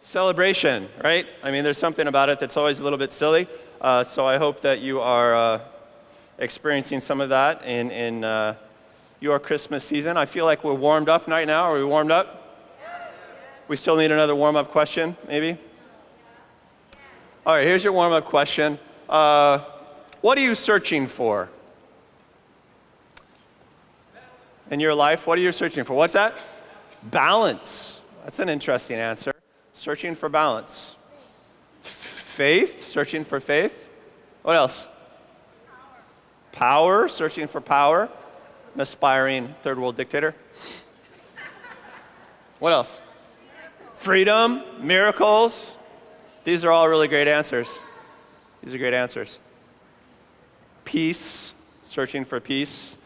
Celebration, right? I mean, there's something about it that's always a little bit silly. So I hope that you are experiencing some of that in your Christmas season. I feel like we're warmed up right now. Are we warmed up? We still need another warm-up question, maybe? All right, here's your warm-up question. What are you searching for in your life? What are you searching for? What's that? Balance. That's an interesting answer. Searching for balance. Faith, searching for faith. What else? Power, searching for power. An aspiring third world dictator. What else? Freedom, miracles. These are all really great answers. These are great answers. Peace, searching for peace.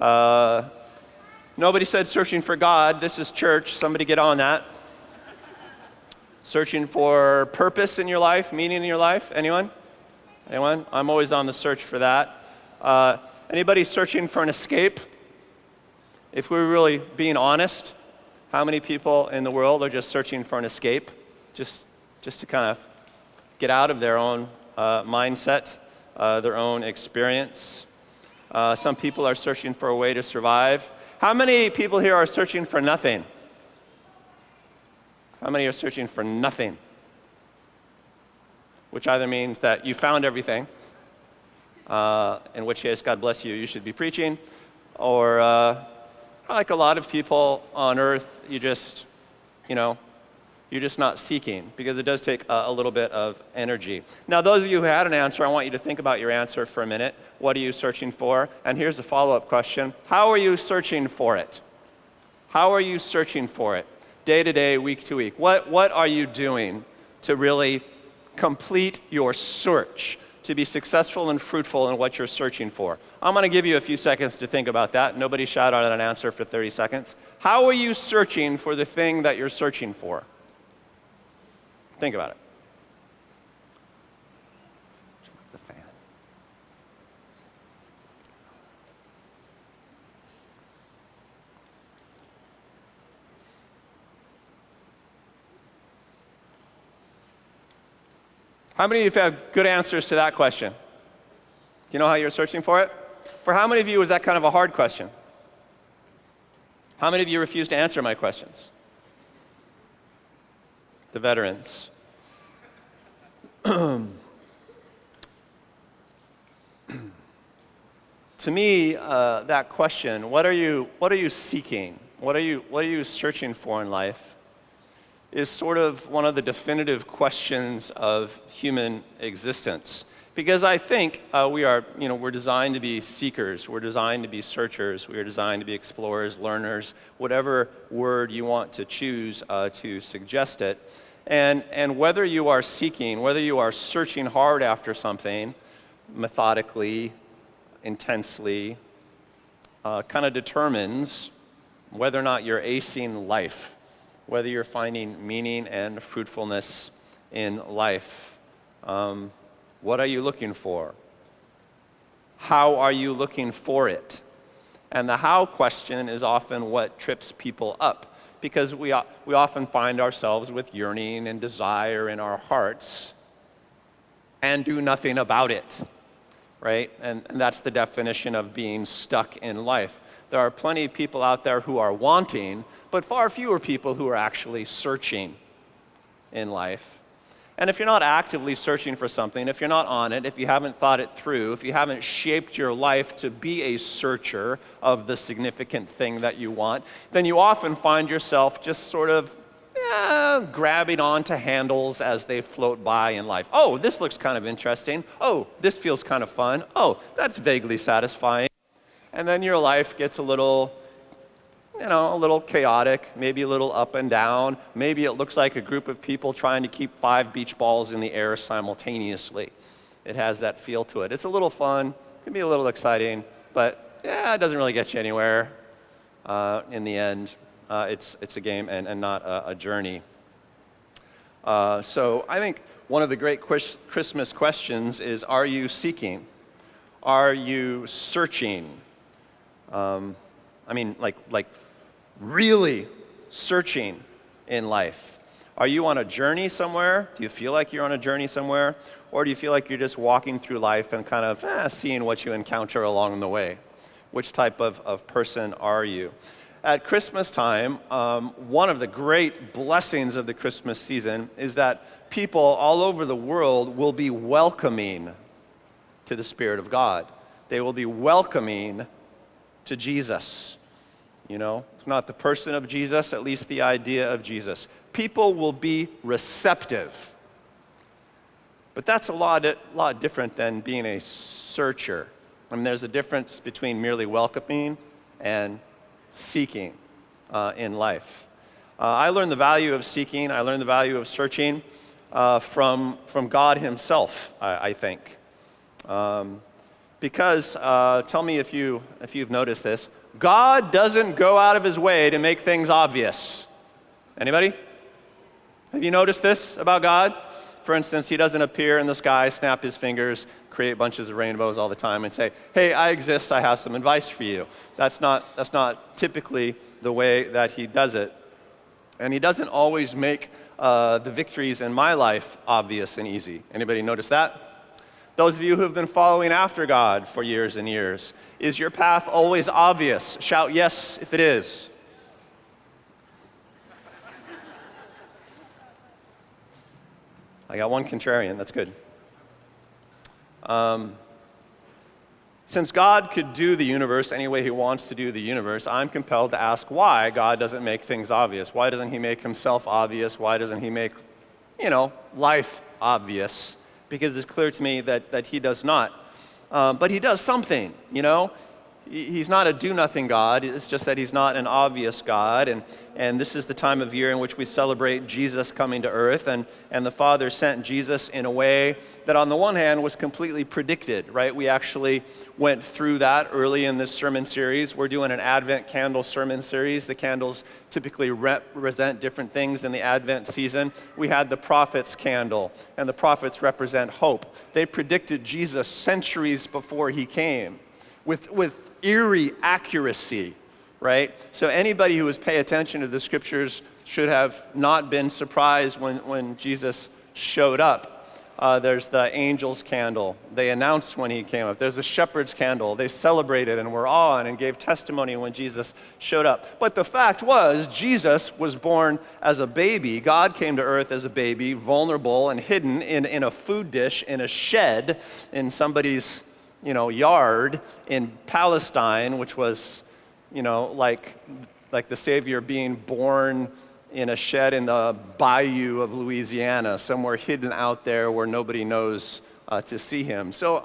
Nobody said searching for God. This is church. Somebody get on that. Searching for purpose in your life, meaning in your life. Anyone? Anyone? I'm always on the search for that. Anybody searching for an escape? If we're really being honest, how many people in the world are just searching for an escape? Just to kind of get out of their own mindset, their own experience. Some people are searching for a way to survive. How many people here are searching for nothing? How many are searching for nothing? Which either means that you found everything, in which case, God bless you, you should be preaching, or like a lot of people on earth, you're just not seeking, because it does take a little bit of energy. Now, those of you who had an answer, I want you to think about your answer for a minute. What are you searching for? And here's a follow-up question. How are you searching for it? How are you searching for it? Day to day, week to week. What are you doing to really complete your search, to be successful and fruitful in what you're searching for? I'm going to give you a few seconds to think about that. Nobody shout out an answer for 30 seconds. How are you searching for the thing that you're searching for? Think about it. The fan. How many of you have good answers to that question? Do you know how you're searching for it? For how many of you is that kind of a hard question? How many of you refuse to answer my questions? The veterans. To me, that question, what are you seeking? What are you searching for in life? Is sort of one of the definitive questions of human existence. Because I think we're designed to be seekers, we're designed to be searchers, we're designed to be explorers, learners, whatever word you want to choose to suggest it. And whether you are seeking, whether you are searching hard after something, methodically, intensely, kind of determines whether or not you're acing life, whether you're finding meaning and fruitfulness in life. What are you looking for? How are you looking for it? And the how question is often what trips people up, because we often find ourselves with yearning and desire in our hearts and do nothing about it, right? And that's the definition of being stuck in life. There are plenty of people out there who are wanting, but far fewer people who are actually searching in life. And if you're not actively searching for something, if you're not on it, if you haven't thought it through, if you haven't shaped your life to be a searcher of the significant thing that you want, then you often find yourself just sort of grabbing onto handles as they float by in life. Oh, this looks kind of interesting. Oh, this feels kind of fun. Oh, that's vaguely satisfying. And then your life gets a little chaotic, maybe a little up and down. Maybe it looks like a group of people trying to keep 5 beach balls in the air simultaneously. It has that feel to it. It's a little fun, can be a little exciting, but it doesn't really get you anywhere. In the end, it's a game and not a journey. So I think one of the great Christmas questions is, are you seeking? Are you searching? Like really searching in life. Are you on a journey somewhere? Do you feel like you're on a journey somewhere? Or do you feel like you're just walking through life and kind of seeing what you encounter along the way? Which type of person are you? At Christmas time, one of the great blessings of the Christmas season is that people all over the world will be welcoming to the Spirit of God. They will be welcoming to Jesus. You know, if not the person of Jesus, at least the idea of Jesus. People will be receptive. But that's a lot different than being a searcher. I mean, there's a difference between merely welcoming and seeking in life. I learned the value of seeking. I learned the value of searching from God himself, I think. Because, tell me if you've noticed this, God doesn't go out of his way to make things obvious. Anybody? Have you noticed this about God? For instance, he doesn't appear in the sky, snap his fingers, create bunches of rainbows all the time and say, hey, I exist, I have some advice for you. That's not typically the way that he does it. And he doesn't always make the victories in my life obvious and easy. Anybody notice that? Those of you who have been following after God for years and years, is your path always obvious? Shout yes if it is. I got one contrarian, that's good. Since God could do the universe any way he wants to do the universe, I'm compelled to ask why God doesn't make things obvious. Why doesn't he make himself obvious? Why doesn't he make, life obvious? Because it's clear to me that he does not. But he does something, He's not a do-nothing God. It's just that he's not an obvious God. And this is the time of year in which we celebrate Jesus coming to earth. And the Father sent Jesus in a way that on the one hand was completely predicted, right? We actually went through that early in this sermon series. We're doing an Advent candle sermon series. The candles typically represent different things in the Advent season. We had the prophet's candle, and the prophets represent hope. They predicted Jesus centuries before he came with eerie accuracy, right? So anybody who was paying attention to the scriptures should have not been surprised when Jesus showed up. There's the angel's candle. They announced when he came up. There's the shepherd's candle. They celebrated and were on and gave testimony when Jesus showed up. But the fact was, Jesus was born as a baby. God came to earth as a baby, vulnerable and hidden in a food dish, in a shed, in somebody's yard in Palestine, which was, like the Savior being born in a shed in the bayou of Louisiana, somewhere hidden out there where nobody knows to see him. So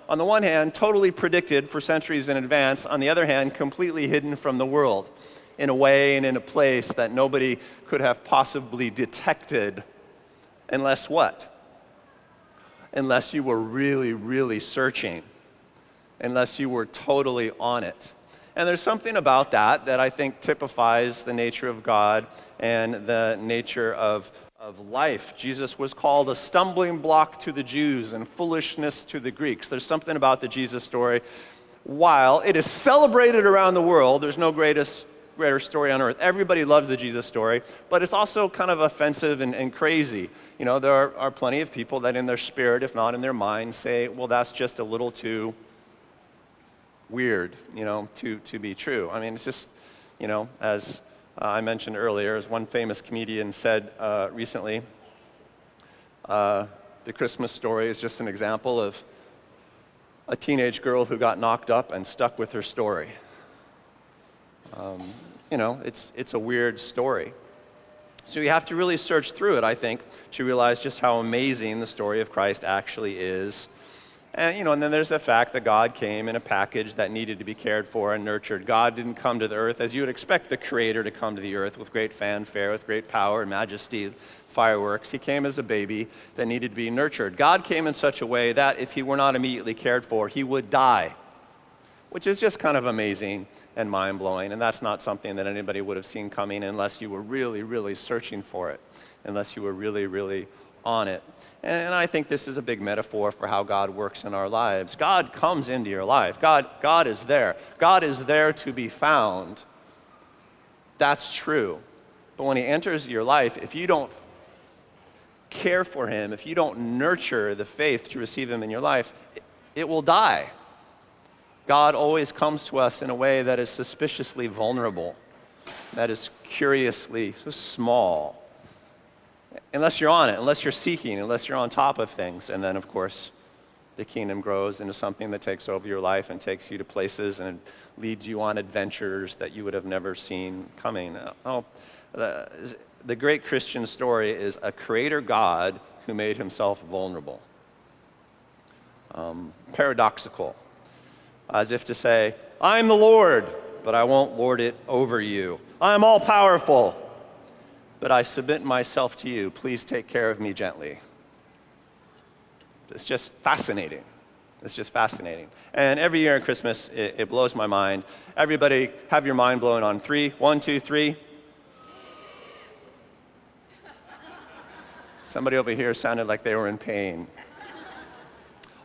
on the one hand, totally predicted for centuries in advance. On the other hand, completely hidden from the world in a way and in a place that nobody could have possibly detected unless what? Unless you were really, really searching. Unless you were totally on it. And there's something about that I think typifies the nature of God and the nature of life. Jesus was called a stumbling block to the Jews and foolishness to the Greeks. There's something about the Jesus story. While it is celebrated around the world, there's no greater story on earth. Everybody loves the Jesus story, but it's also kind of offensive and crazy. There are plenty of people that in their spirit, if not in their mind, say, well, that's just a little too weird, to be true. I mean, it's just, as I mentioned earlier, as one famous comedian said recently, the Christmas story is just an example of a teenage girl who got knocked up and stuck with her story. It's a weird story. So you have to really search through it, I think, to realize just how amazing the story of Christ actually is. And, and then there's the fact that God came in a package that needed to be cared for and nurtured. God didn't come to the earth as you would expect the Creator to come to the earth with great fanfare, with great power and majesty, fireworks. He came as a baby that needed to be nurtured. God came in such a way that if he were not immediately cared for, he would die, which is just kind of amazing and mind-blowing. And that's not something that anybody would have seen coming unless you were really, really searching for it, unless you were really, really on it. And I think this is a big metaphor for how God works in our lives. God comes into your life. God is there. God is there to be found. That's true. But when he enters your life, if you don't care for him, if you don't nurture the faith to receive him in your life, it will die. God always comes to us in a way that is suspiciously vulnerable, that is curiously small. Unless you're on it, unless you're seeking, unless you're on top of things. And then, of course, the kingdom grows into something that takes over your life and takes you to places and leads you on adventures that you would have never seen coming. The great Christian story is a creator God who made himself vulnerable. Paradoxical, as if to say, I'm the Lord, but I won't lord it over you. I'm all powerful, but I submit myself to you. Please take care of me gently. It's just fascinating. It's just fascinating. And every year at Christmas, it blows my mind. Everybody have your mind blown on 3. 1, 2, 3. Somebody over here sounded like they were in pain.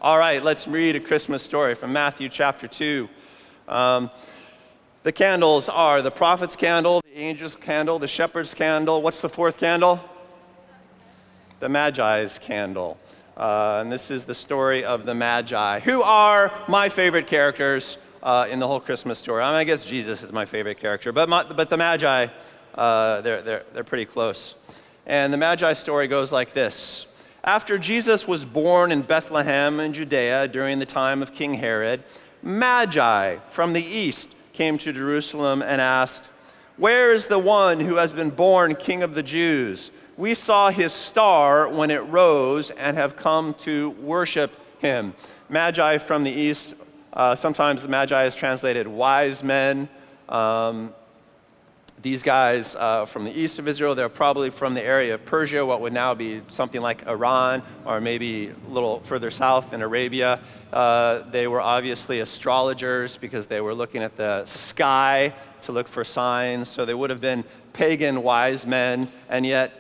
All right, let's read a Christmas story from Matthew chapter 2. The candles are the prophet's candle, the angel's candle, the shepherd's candle. What's the fourth candle? The Magi's candle. And this is the story of the Magi, who are my favorite characters in the whole Christmas story. I guess Jesus is my favorite character, but the Magi, they're pretty close. And the Magi story goes like this. After Jesus was born in Bethlehem in Judea during the time of King Herod, Magi from the east came to Jerusalem and asked, "Where is the one who has been born King of the Jews? We saw his star when it rose and have come to worship him." Magi from the east, sometimes the Magi is translated wise men. These guys from the east of Israel, they're probably from the area of Persia, what would now be something like Iran, or maybe a little further south in Arabia. They were obviously astrologers because they were looking at the sky to look for signs. So they would have been pagan wise men, and yet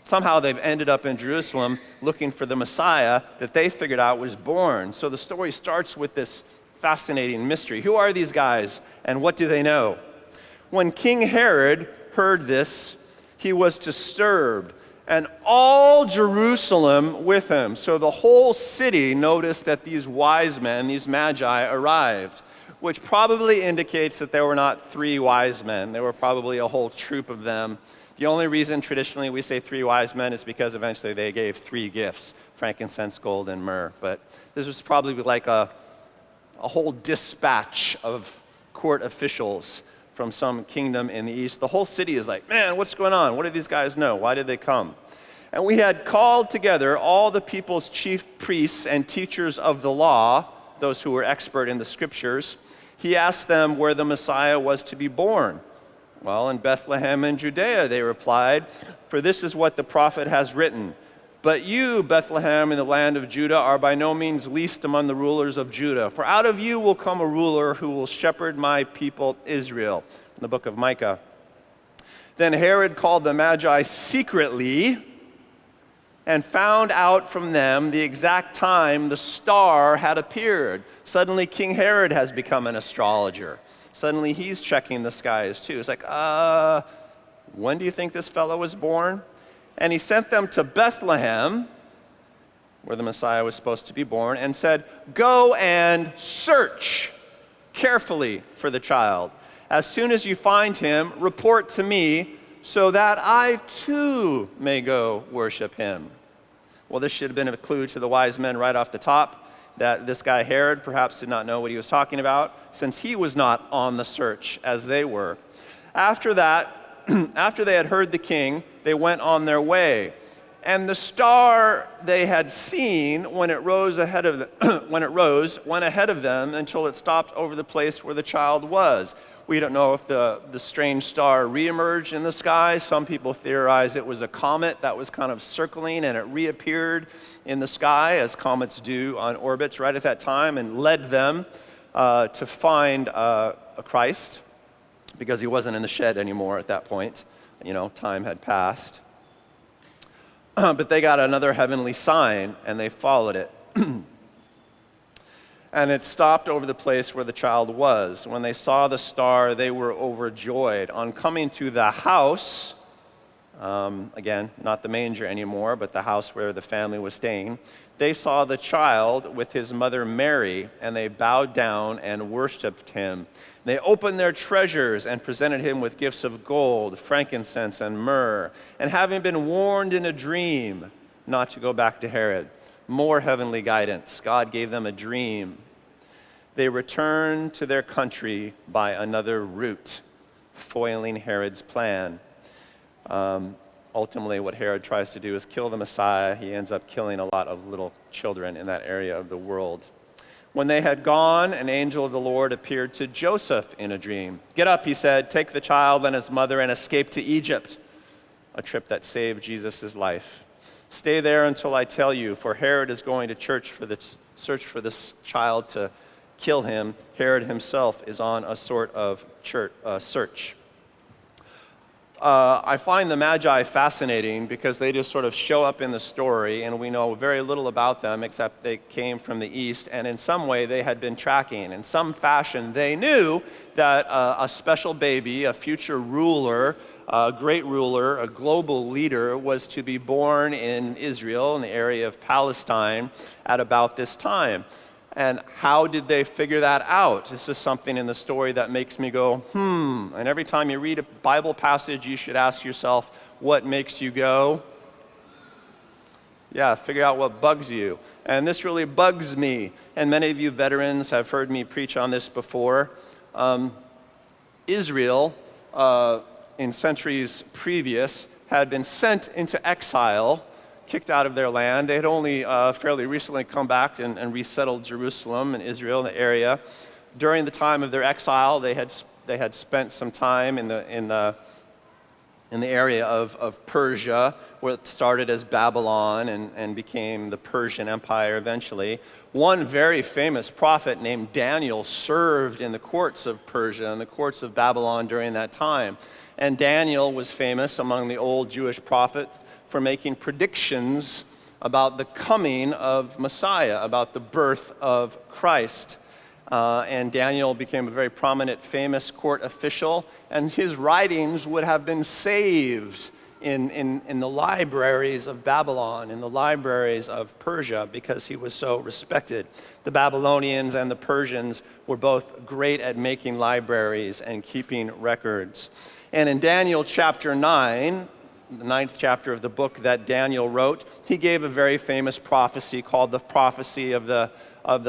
somehow they've ended up in Jerusalem looking for the Messiah that they figured out was born. So the story starts with this fascinating mystery. Who are these guys, and what do they know? When King Herod heard this, he was disturbed, and all Jerusalem with him. So the whole city noticed that these wise men, these Magi, arrived, which probably indicates that there were not 3 wise men. There were probably a whole troop of them. The only reason traditionally we say 3 wise men is because eventually they gave 3 gifts, frankincense, gold, and myrrh. But this was probably like a whole dispatch of court officials from some kingdom in the east. The whole city is like, man, what's going on? What do these guys know? Why did they come? And we had called together all the people's chief priests and teachers of the law, those who were expert in the scriptures. He asked them where the Messiah was to be born. Well, in Bethlehem in Judea, they replied, for this is what the prophet has written. But you, Bethlehem, in the land of Judah, are by no means least among the rulers of Judah. For out of you will come a ruler who will shepherd my people Israel. In the book of Micah. Then Herod called the Magi secretly and found out from them the exact time the star had appeared. Suddenly King Herod has become an astrologer. Suddenly he's checking the skies too. It's like, when do you think this fellow was born? And he sent them to Bethlehem, where the Messiah was supposed to be born, and said, go and search carefully for the child. As soon as you find him, report to me, so that I too may go worship him. Well, this should have been a clue to the wise men right off the top, that this guy Herod perhaps did not know what he was talking about, since he was not on the search as they were. After that, after they had heard the king, they went on their way. And the star they had seen when it rose ahead of went ahead of them until it stopped over the place where the child was. We don't know if the strange star reemerged in the sky. Some people theorize it was a comet that was kind of circling and it reappeared in the sky, as comets do on orbits right at that time, and led them to find a Christ, because he wasn't in the shed anymore at that point. You know, time had passed. But they got another heavenly sign, and they followed it. And it stopped over the place where the child was. When they saw the star, they were overjoyed. On coming to the house, again, not the manger anymore, but the house where the family was staying, they saw the child with his mother Mary, and they bowed down and worshiped him. They opened their treasures and presented him with gifts of gold, frankincense, and myrrh. And having been warned in a dream not to go back to Herod, more heavenly guidance, God gave them a dream. They returned to their country by another route, foiling Herod's plan. Ultimately, what Herod tries to do is kill the Messiah. He ends up killing a lot of little children in that area of the world. When they had gone, an angel of the Lord appeared to Joseph in a dream. "Get up," he said, "take the child and his mother and escape to Egypt," a trip that saved Jesus' life. "Stay there until I tell you, for Herod is going to search for this child to kill him. Herod himself is on a sort of search." I find the Magi fascinating because they just sort of show up in the story, and we know very little about them except they came from the east, and in some way they had been tracking. In some fashion, they knew that a special baby, a future ruler, a great ruler, a global leader, was to be born in Israel, in the area of Palestine, at about this time. And how did they figure that out? This is something in the story that makes me go, And every time you read a Bible passage, you should ask yourself, what makes you go? Yeah, figure out what bugs you. And this really bugs me. And many of you veterans have heard me preach on this before. Israel, in centuries previous, had been sent into exile, kicked out of their land. They had only fairly recently come back and resettled Jerusalem and Israel in the area. During the time of their exile, they had spent some time in the area of Persia, where it started as Babylon and became the Persian Empire eventually. One very famous prophet named Daniel served in the courts of Persia and the courts of Babylon during that time. And Daniel was famous among the old Jewish prophets for making predictions about the coming of Messiah, about the birth of Christ. And Daniel became a very prominent, famous court official, and his writings would have been saved in the libraries of Babylon, in the libraries of Persia, because he was so respected. The Babylonians and the Persians were both great at making libraries and keeping records. And in Daniel chapter 9, the 9th chapter of the book that Daniel wrote, he gave a very famous prophecy called the prophecy of the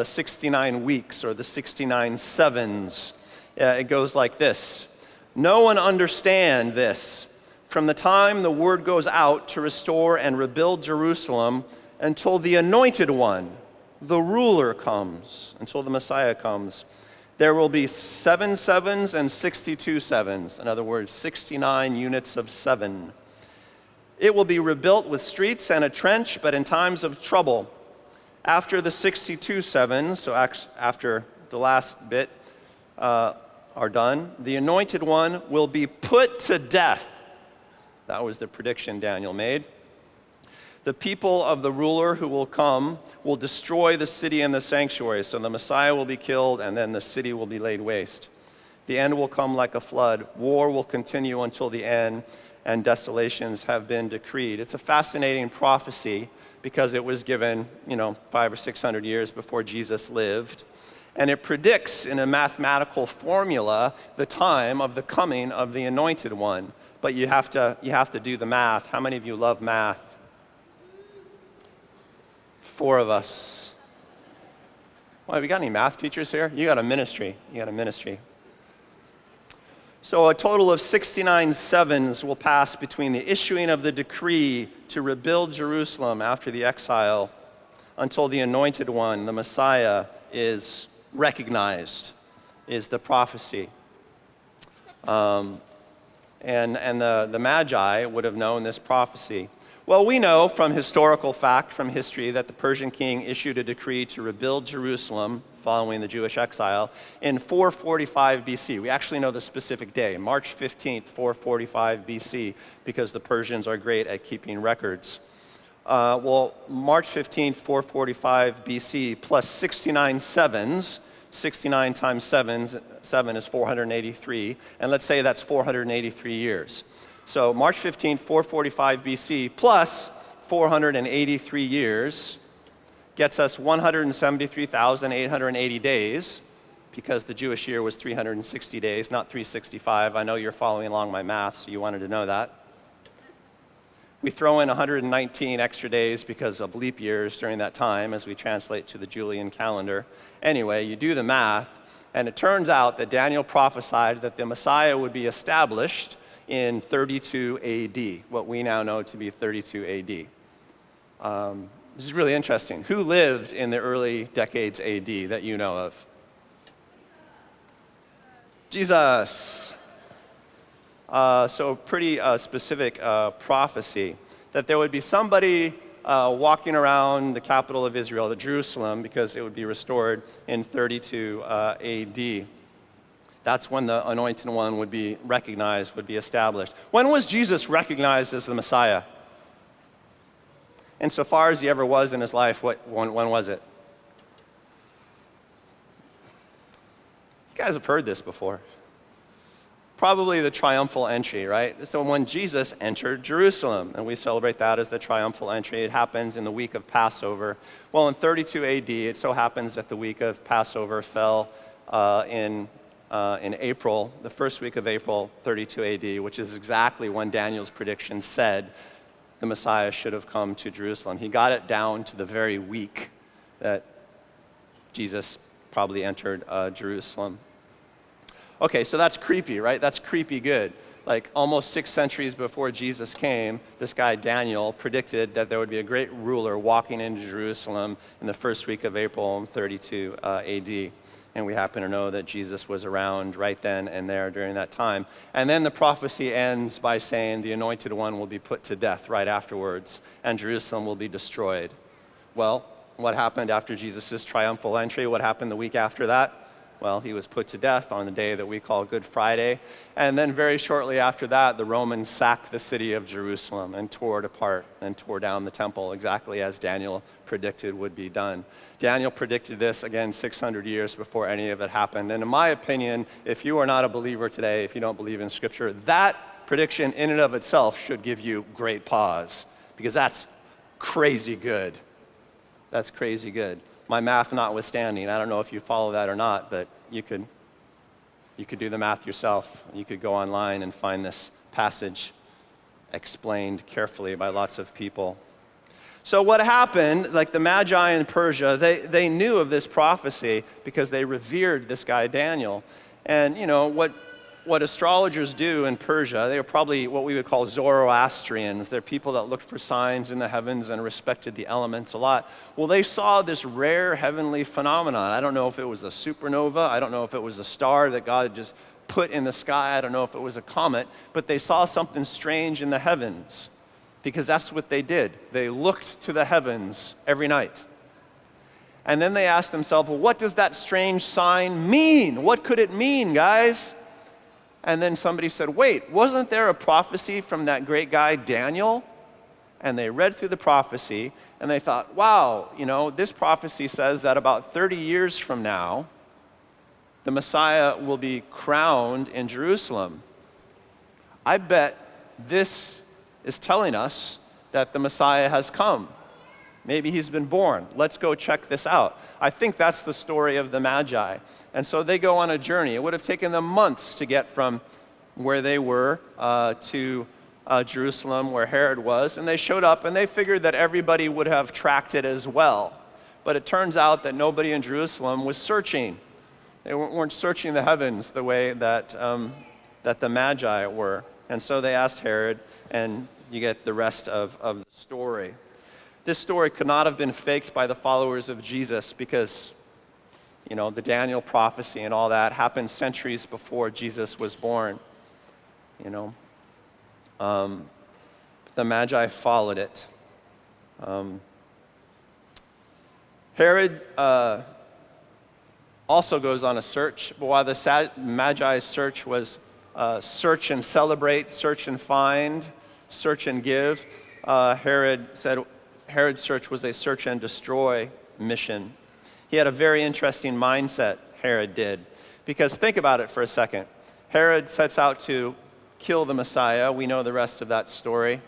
69 weeks, or the 69 sevens. It goes like this: "No one understand this from the time the word goes out to restore and rebuild Jerusalem until the anointed one, the ruler, comes," until the Messiah comes. "There will be 7 sevens and 62 sevens. In other words, 69 units of 7. It will be rebuilt with streets and a trench, but in times of trouble. After the 62 sevens," so after the last bit are done, "the anointed one will be put to death." That was the prediction Daniel made. "The people of the ruler who will come will destroy the city and the sanctuary." So the Messiah will be killed, and then the city will be laid waste. "The end will come like a flood. War will continue until the end, and desolations have been decreed." It's a fascinating prophecy because it was given, 500 or 600 years before Jesus lived. And it predicts in a mathematical formula the time of the coming of the anointed one. But you have to do the math. How many of you love math? 4 of us. Well, have you got any math teachers here? You got a ministry. So a total of 69 sevens will pass between the issuing of the decree to rebuild Jerusalem after the exile until the anointed one, the Messiah, is recognized, is the prophecy. And the Magi would have known this prophecy. Well, we know from historical fact, from history, that the Persian king issued a decree to rebuild Jerusalem following the Jewish exile in 445 BC. We actually know the specific day, March 15th, 445 BC, because the Persians are great at keeping records. March 15th, 445 BC, plus 69 sevens, 69 times 7 is 483, and let's say that's 483 years. So March 15th, 445 BC, plus 483 years, gets us 173,880 days, because the Jewish year was 360 days, not 365. I know you're following along my math, so you wanted to know that. We throw in 119 extra days because of leap years during that time as we translate to the Julian calendar. Anyway, you do the math, and it turns out that Daniel prophesied that the Messiah would be established in 32 AD, what we now know to be 32 AD. This is really interesting. Who lived in the early decades AD that you know of? Jesus. So pretty specific prophecy that there would be somebody walking around the capital of Israel, the Jerusalem, because it would be restored in 32 AD. That's when the Anointed One would be recognized, would be established. When was Jesus recognized as the Messiah? Insofar as he ever was in his life, when was it? You guys have heard this before. Probably the triumphal entry, right? So when Jesus entered Jerusalem, and we celebrate that as the triumphal entry, it happens in the week of Passover. Well, in 32 AD, it so happens that the week of Passover fell in April, the first week of April, 32 AD, which is exactly when Daniel's prediction said the Messiah should have come to Jerusalem. He got it down to the very week that Jesus probably entered Jerusalem. Okay, so that's creepy, right? That's creepy good. Like almost 6 centuries before Jesus came, this guy Daniel predicted that there would be a great ruler walking into Jerusalem in the first week of April in 32 AD. And we happen to know that Jesus was around right then and there during that time. And then the prophecy ends by saying the Anointed One will be put to death right afterwards, and Jerusalem will be destroyed. Well, what happened after Jesus' triumphal entry? What happened the week after that? Well, he was put to death on the day that we call Good Friday. And then very shortly after that, the Romans sacked the city of Jerusalem and tore it apart and tore down the temple, exactly as Daniel predicted would be done. Daniel predicted this, again, 600 years before any of it happened. And in my opinion, if you are not a believer today, if you don't believe in Scripture, that prediction in and of itself should give you great pause, because that's crazy good. That's crazy good. My math notwithstanding, I don't know if you follow that or not, but you could do the math yourself. You could go online and find this passage explained carefully by lots of people. So what happened, like the Magi in Persia, they knew of this prophecy because they revered this guy Daniel. And you know, what astrologers do in Persia, they are probably what we would call Zoroastrians. They're people that looked for signs in the heavens and respected the elements a lot. Well, they saw this rare heavenly phenomenon. I don't know if it was a supernova. I don't know if it was a star that God just put in the sky. I don't know if it was a comet. But they saw something strange in the heavens, because that's what they did. They looked to the heavens every night. And then they asked themselves, well, what does that strange sign mean? What could it mean, guys? And then somebody said, wait, wasn't there a prophecy from that great guy Daniel? And they read through the prophecy, and they thought, wow, you know, this prophecy says that about 30 years from now, the Messiah will be crowned in Jerusalem. I bet this is telling us that the Messiah has come. Maybe he's been born. Let's go check this out. I think that's the story of the Magi. And so they go on a journey. It would have taken them months to get from where they were to Jerusalem, where Herod was. And they showed up, and they figured that everybody would have tracked it as well. But it turns out that nobody in Jerusalem was searching. They weren't searching the heavens the way that the Magi were. And so they asked Herod, and you get the rest of the story. This story could not have been faked by the followers of Jesus, because, you know, the Daniel prophecy and all that happened centuries before Jesus was born. You know, the Magi followed it. Herod also goes on a search, but while the Magi's search was search and celebrate, search and find, search and give, Herod's search was a search and destroy mission. He had a very interesting mindset, Herod did. Because think about it for a second. Herod sets out to kill the Messiah. We know the rest of that story.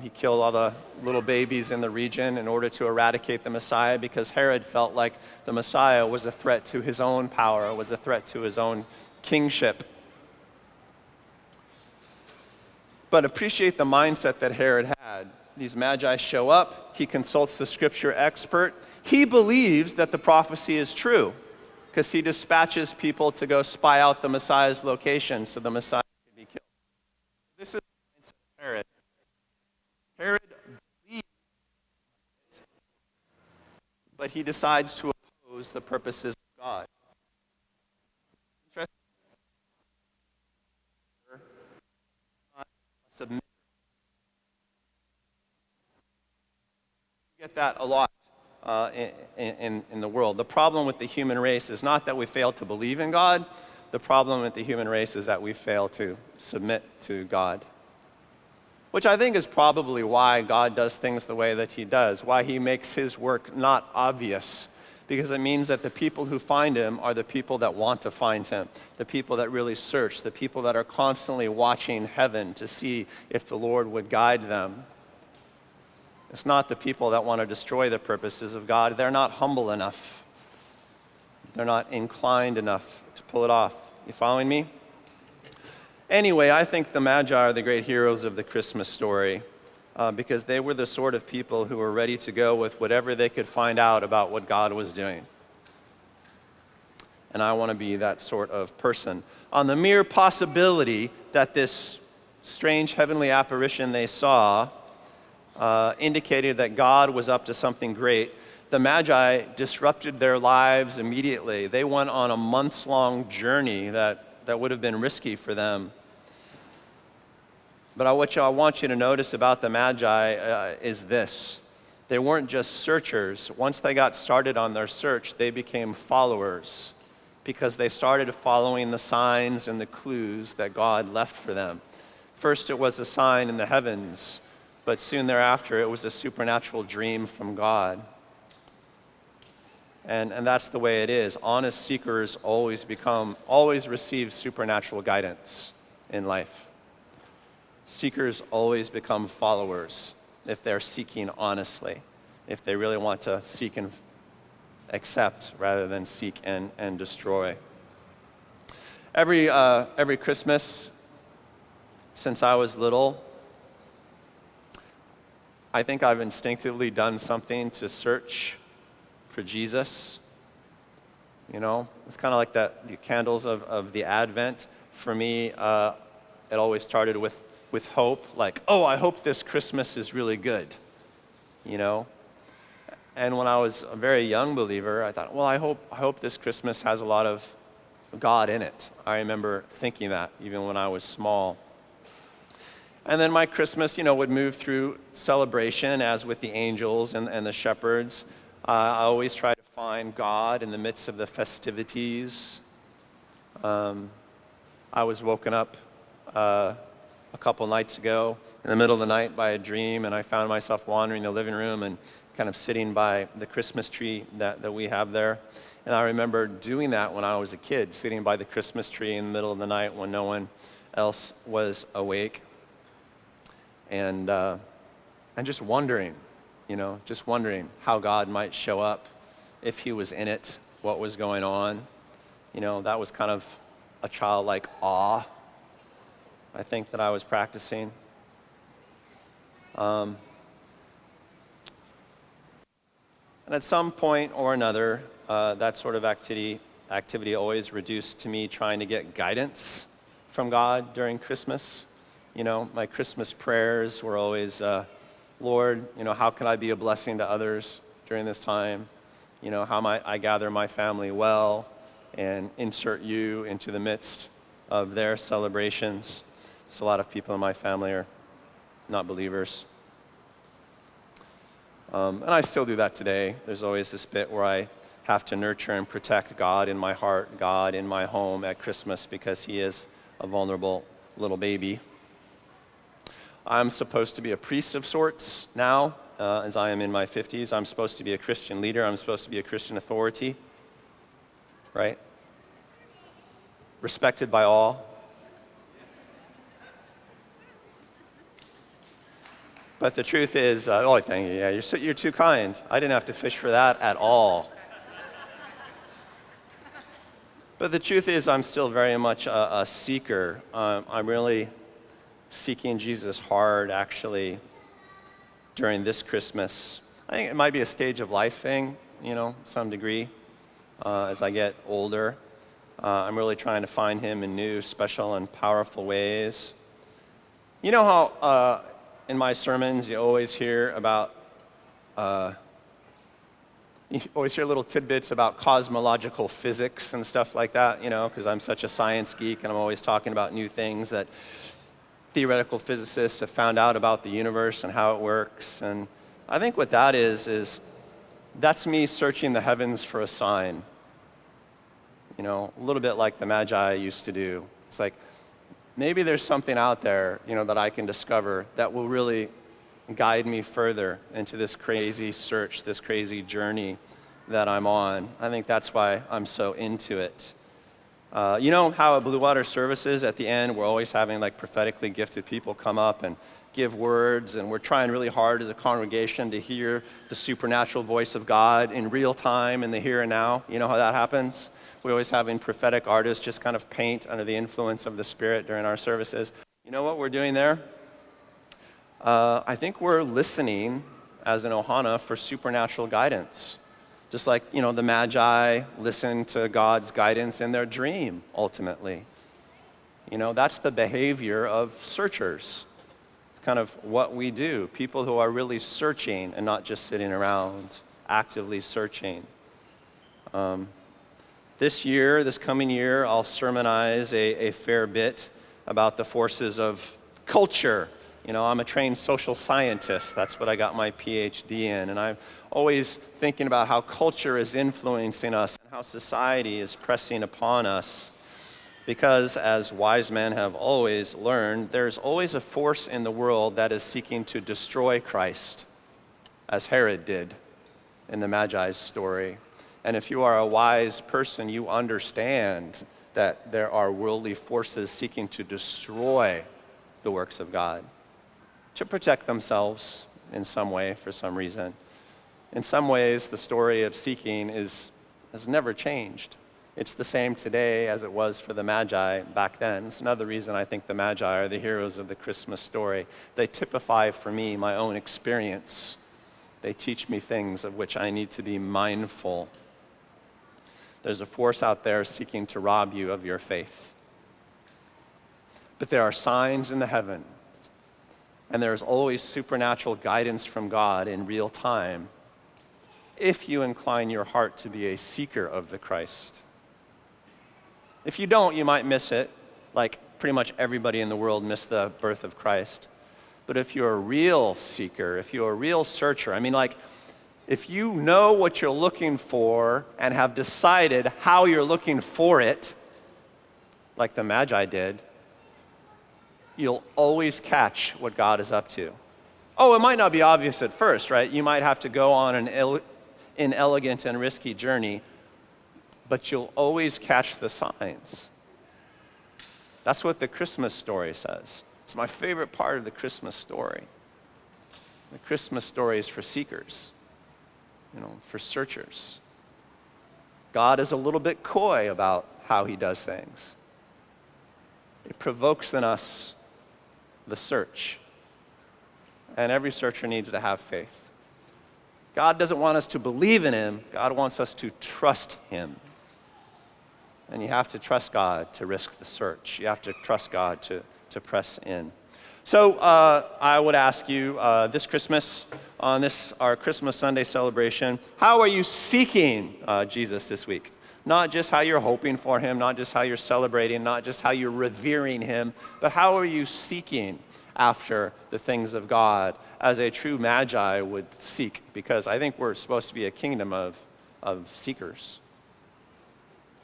He killed all the little babies in the region in order to eradicate the Messiah because Herod felt like the Messiah was a threat to his own power, was a threat to his own kingship. But appreciate the mindset that Herod had. These magi show up. He consults the scripture expert. He believes that the prophecy is true because he dispatches people to go spy out the Messiah's location so the Messiah can be killed. This is the mindset of Herod. Herod believes it, but he decides to oppose the purposes of God. Interesting. Submit. You get that a lot in the world. The problem with the human race is not that we fail to believe in God. The problem with the human race is that we fail to submit to God. Which I think is probably why God does things the way that he does, why he makes his work not obvious, because it means that the people who find him are the people that want to find him, the people that really search, the people that are constantly watching heaven to see if the Lord would guide them. It's not the people that want to destroy the purposes of God. They're not humble enough. They're not inclined enough to pull it off. You following me? Anyway, I think the Magi are the great heroes of the Christmas story because they were the sort of people who were ready to go with whatever they could find out about what God was doing. And I want to be that sort of person. On the mere possibility that this strange heavenly apparition they saw indicated that God was up to something great, the Magi disrupted their lives immediately. They went on a months-long journey that would have been risky for them. But what I want you to notice about the Magi is this. They weren't just searchers. Once they got started on their search, they became followers because they started following the signs and the clues that God left for them. First, it was a sign in the heavens, but soon thereafter, it was a supernatural dream from God. And that's the way it is. Honest seekers always receive supernatural guidance in life. Seekers always become followers if they're seeking honestly, if they really want to seek and accept rather than seek and destroy. Every Christmas since I was little, I think I've instinctively done something to search for Jesus. You know, it's kind of like the candles of the Advent. For me, it always started with hope, like, oh, I hope this Christmas is really good, you know? And when I was a very young believer, I thought, well, I hope this Christmas has a lot of God in it. I remember thinking that even when I was small. And then my Christmas, would move through celebration, as with the angels and the shepherds. I always try to find God in the midst of the festivities. I was woken up a couple nights ago in the middle of the night by a dream, and I found myself wandering the living room and kind of sitting by the Christmas tree that we have there. And I remember doing that when I was a kid, sitting by the Christmas tree in the middle of the night when no one else was awake. And just wondering, how God might show up, if he was in it, what was going on. That was kind of a childlike awe, I think, that I was practicing. And at some point or another, that sort of activity always reduced to me trying to get guidance from God during Christmas. My Christmas prayers were always, Lord, how can I be a blessing to others during this time? How might I gather my family well and insert you into the midst of their celebrations? So a lot of people in my family are not believers. And I still do that today. There's always this bit where I have to nurture and protect God in my heart, God in my home at Christmas, because he is a vulnerable little baby. I'm supposed to be a priest of sorts now, as I am in my 50s. I'm supposed to be a Christian leader. I'm supposed to be a Christian authority, right? Respected by all. But the truth is, oh, thank you. Yeah, you're too kind. I didn't have to fish for that at all. But the truth is, I'm still very much a seeker. I'm really seeking Jesus hard, actually, during this Christmas. I think it might be a stage of life thing, some degree. As I get older, I'm really trying to find him in new, special, and powerful ways. You know how in my sermons you always hear about, you always hear little tidbits about cosmological physics and stuff like that, because I'm such a science geek and I'm always talking about new things that theoretical physicists have found out about the universe and how it works. And I think what that is that's me searching the heavens for a sign. A little bit like the Magi used to do. It's like, maybe there's something out there, that I can discover that will really guide me further into this crazy search, this crazy journey that I'm on. I think that's why I'm so into it. You know how at Bluewater services at the end, we're always having like prophetically gifted people come up and give words, and we're trying really hard as a congregation to hear the supernatural voice of God in real time in the here and now. You know how that happens? We're always having prophetic artists just kind of paint under the influence of the Spirit during our services. You know what we're doing there? I think we're listening as an ohana for supernatural guidance. Just like, the Magi listened to God's guidance in their dream, ultimately. That's the behavior of searchers. It's kind of what we do. People who are really searching and not just sitting around, actively searching. This coming year, I'll sermonize a fair bit about the forces of culture. I'm a trained social scientist. That's what I got my PhD in. And I'm always thinking about how culture is influencing us and how society is pressing upon us. Because as wise men have always learned, there's always a force in the world that is seeking to destroy Christ, as Herod did in the Magi's story. And if you are a wise person, you understand that there are worldly forces seeking to destroy the works of God, to protect themselves in some way, for some reason. In some ways, the story of seeking has never changed. It's the same today as it was for the Magi back then. It's another reason I think the Magi are the heroes of the Christmas story. They typify for me my own experience. They teach me things of which I need to be mindful. There's a force out there seeking to rob you of your faith. But there are signs in the heavens. And there's always supernatural guidance from God in real time if you incline your heart to be a seeker of the Christ. If you don't, you might miss it, like pretty much everybody in the world missed the birth of Christ. But if you're a real seeker, if you're a real searcher, if you know what you're looking for and have decided how you're looking for it, like the Magi did, you'll always catch what God is up to. Oh, it might not be obvious at first, right? You might have to go on an inelegant and risky journey, but you'll always catch the signs. That's what the Christmas story says. It's my favorite part of the Christmas story. The Christmas story is for seekers, for searchers. God is a little bit coy about how he does things. It provokes in us the search. And every searcher needs to have faith. God doesn't want us to believe in him. God wants us to trust him. And you have to trust God to risk the search. You have to trust God to press in. So I would ask you this Christmas, on our Christmas Sunday celebration, how are you seeking Jesus this week? Not just how you're hoping for him, not just how you're celebrating, not just how you're revering him, but how are you seeking after the things of God as a true Magi would seek? Because I think we're supposed to be a kingdom of seekers.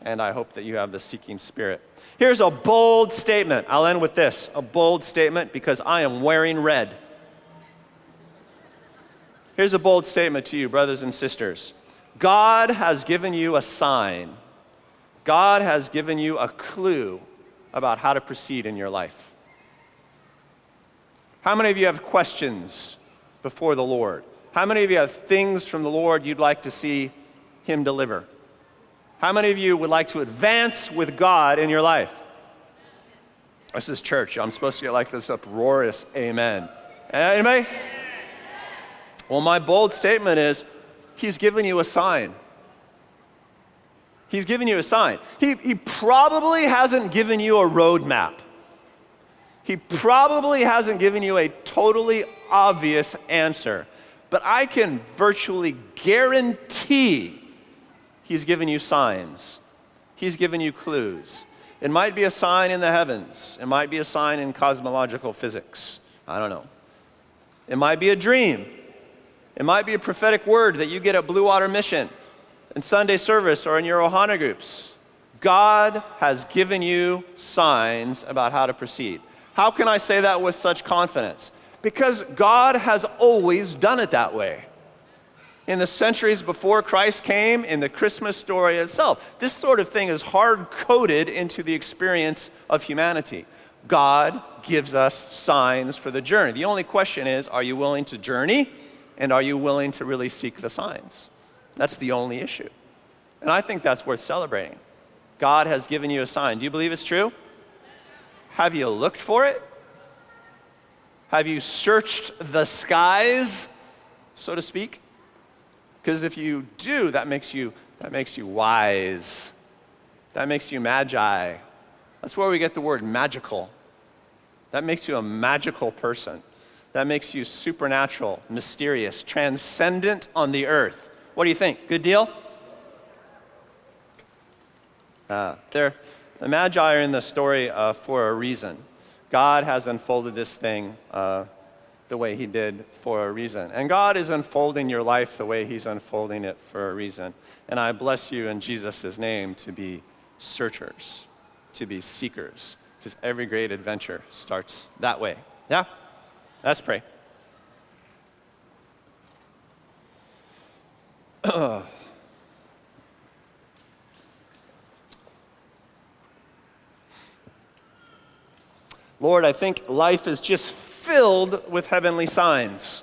And I hope that you have the seeking spirit. Here's a bold statement. I'll end with this, a bold statement, because I am wearing red. Here's a bold statement to you, brothers and sisters. God has given you a sign. God has given you a clue about how to proceed in your life. How many of you have questions before the Lord? How many of you have things from the Lord you'd like to see him deliver? How many of you would like to advance with God in your life? This is church. I'm supposed to get like this uproarious amen. Anybody? Well, my bold statement is, he's given you a sign. He's given you a sign. He probably hasn't given you a roadmap. He probably hasn't given you a totally obvious answer. But I can virtually guarantee he's given you signs. He's given you clues. It might be a sign in the heavens. It might be a sign in cosmological physics. I don't know. It might be a dream. It might be a prophetic word that you get at Bluewater Mission, in Sunday service, or in your Ohana groups. God has given you signs about how to proceed. How can I say that with such confidence? Because God has always done it that way. In the centuries before Christ came, in the Christmas story itself, this sort of thing is hard-coded into the experience of humanity. God gives us signs for the journey. The only question is, are you willing to journey, and are you willing to really seek the signs? That's the only issue. And I think that's worth celebrating. God has given you a sign. Do you believe it's true? Have you looked for it? Have you searched the skies, so to speak? Because if you do, that makes you wise. That makes you magi. That's where we get the word magical. That makes you a magical person. That makes you supernatural, mysterious, transcendent on the earth. What do you think? Good deal? The Magi are in the story for a reason. God has unfolded this thing the way he did for a reason. And God is unfolding your life the way he's unfolding it for a reason. And I bless you in Jesus' name to be searchers, to be seekers, because every great adventure starts that way. Yeah? Let's pray. Lord, I think life is just filled with heavenly signs.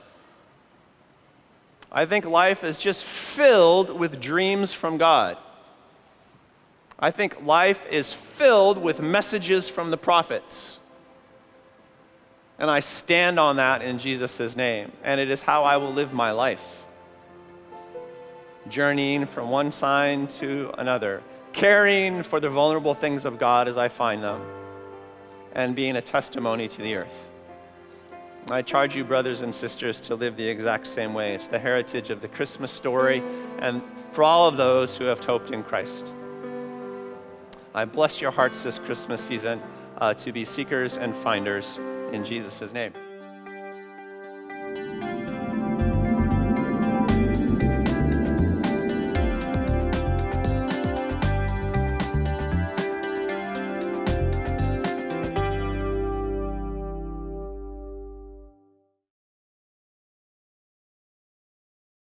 I think life is just filled with dreams from God. I think life is filled with messages from the prophets. And I stand on that in Jesus' name. And it is how I will live my life. Journeying from one sign to another. Caring for the vulnerable things of God as I find them. And being a testimony to the earth. I charge you, brothers and sisters, to live the exact same way. It's the heritage of the Christmas story, and for all of those who have hoped in Christ. I bless your hearts this Christmas season to be seekers and finders in Jesus' name.